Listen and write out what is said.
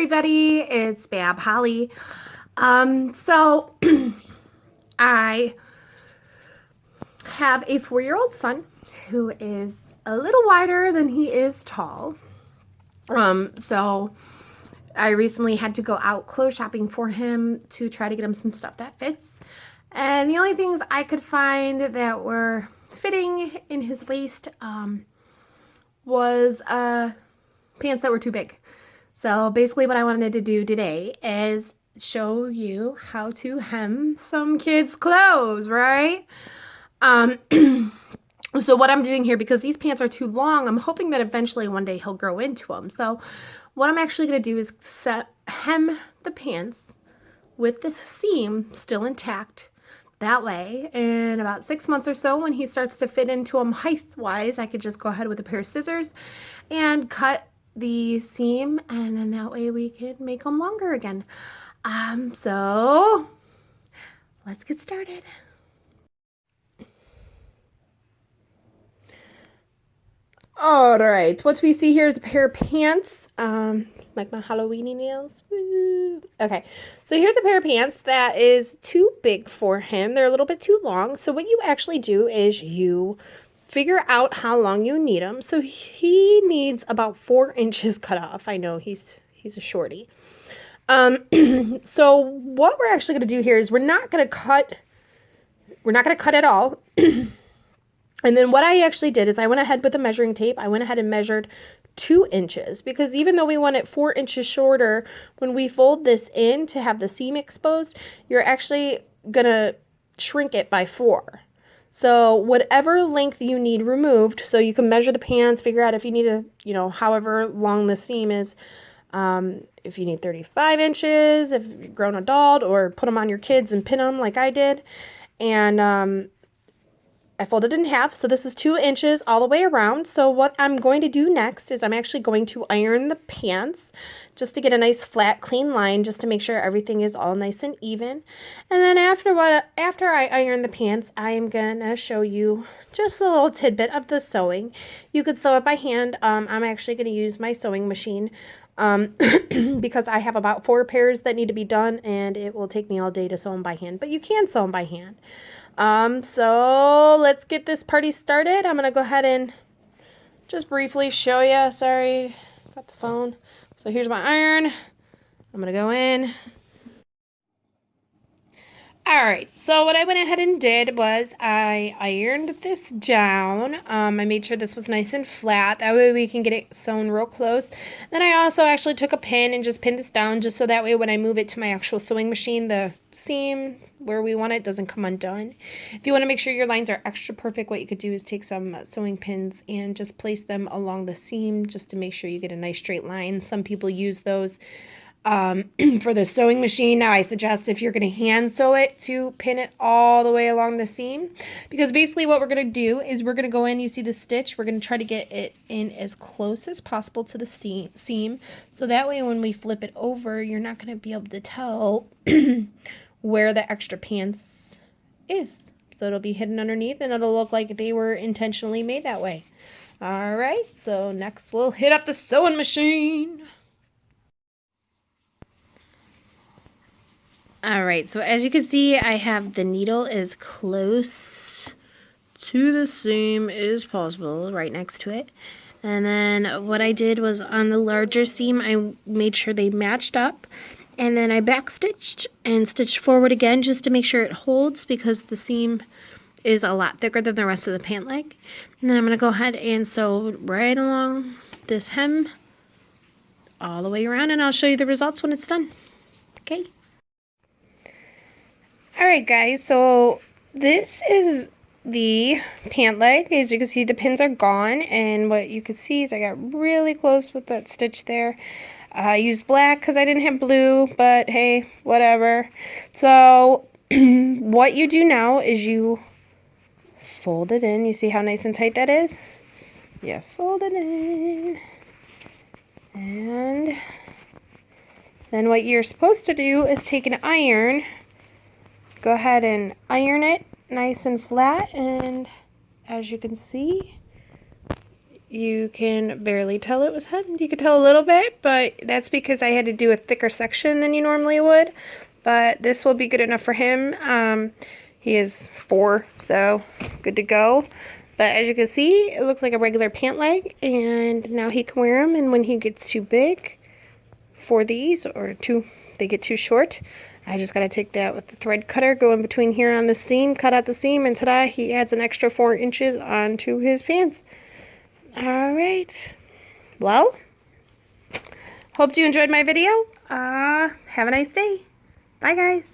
everybody, it's Bab Holly. So I have a 4-year-old son who is a little wider than he is tall. So I recently had to go out clothes shopping for him to try to get him some stuff that fits. And the only things I could find that were fitting in his waist was pants that were too big. So basically what I wanted to do today is show you how to hem some kids' clothes, right? So what I'm doing here, because these pants are too long, I'm hoping that eventually one day he'll grow into them. So what I'm actually going to do is hem the pants with the seam still intact. That way, in about 6 months or so, when he starts to fit into them height-wise, I could just go ahead with a pair of scissors and cut the seam, and then that way we can make them longer again. So let's get started. All right, what we see here is a pair of pants, like my Halloweeny nails. Woo. Okay, so here's a pair of pants that is too big for him. They're a little bit too long. So what you actually do is you figure out how long you need them. So he needs about 4 inches cut off. I know he's a shorty. So what we're actually going to do here is we're not going to cut at all. And then what I actually did is I went ahead with a measuring tape. I went ahead and measured 2 inches, because even though we want it 4 inches shorter, when we fold this in to have the seam exposed, you're actually going to shrink it by 4. So whatever length you need removed, so you can measure the pants, figure out if you need however long the seam is, if you need 35 inches, if you're a grown adult, or put them on your kids and pin them like I did. And I folded it in half, so this is 2 inches all the way around. So what I'm going to do next is I'm actually going to iron the pants just to get a nice flat, clean line, just to make sure everything is all nice and even. And then after I iron the pants, I am gonna show you just a little tidbit of the sewing. You could sew it by hand. I'm actually gonna use my sewing machine because I have about 4 pairs that need to be done, and it will take me all day to sew them by hand. But you can sew them by hand. So let's get this party started. I'm going to go ahead and just briefly show you. Sorry, got the phone. So here's my iron. I'm going to go in. All right, so what I went ahead and did was I ironed this down. I made sure this was nice and flat. That way we can get it sewn real close. Then I also actually took a pin and just pinned this down, just so that way when I move it to my actual sewing machine, the seam where we want it doesn't come undone. If you want to make sure your lines are extra perfect, what you could do is take some sewing pins and just place them along the seam just to make sure you get a nice straight line. Some people use those for the sewing machine. Now I suggest, if you're going to hand sew it, to pin it all the way along the seam, because basically what we're going to do is we're going to go in, you see the stitch, we're going to try to get it in as close as possible to the seam, so that way when we flip it over, you're not going to be able to tell where the extra pants is. So it'll be hidden underneath, and it'll look like they were intentionally made that way. All right, so next we'll hit up the sewing machine. All right, so as you can see, I have the needle as close to the seam as possible, right next to it. And then what I did was, on the larger seam, I made sure they matched up. And then I backstitched and stitched forward again just to make sure it holds, because the seam is a lot thicker than the rest of the pant leg. And then I'm going to go ahead and sew right along this hem all the way around, and I'll show you the results when it's done. Okay. Alright guys, so this is the pant leg. As you can see, the pins are gone, and what you can see is I got really close with that stitch there. I used black because I didn't have blue, but hey, whatever. So what you do now is you fold it in. You see how nice and tight that is? Yeah, fold it in. And then what you're supposed to do is take an iron, go ahead and iron it nice and flat, and as you can see, you can barely tell it was hemmed. You could tell a little bit, but that's because I had to do a thicker section than you normally would. But this will be good enough for him. He is 4, so good to go. But as you can see, it looks like a regular pant leg, and now he can wear them. And when he gets too big for these, or they get too short, I just got to take that with the thread cutter, go in between here on the seam, cut out the seam, and ta-da, he adds an extra 4 inches onto his pants. All right. Well, hope you enjoyed my video. Have a nice day. Bye, guys.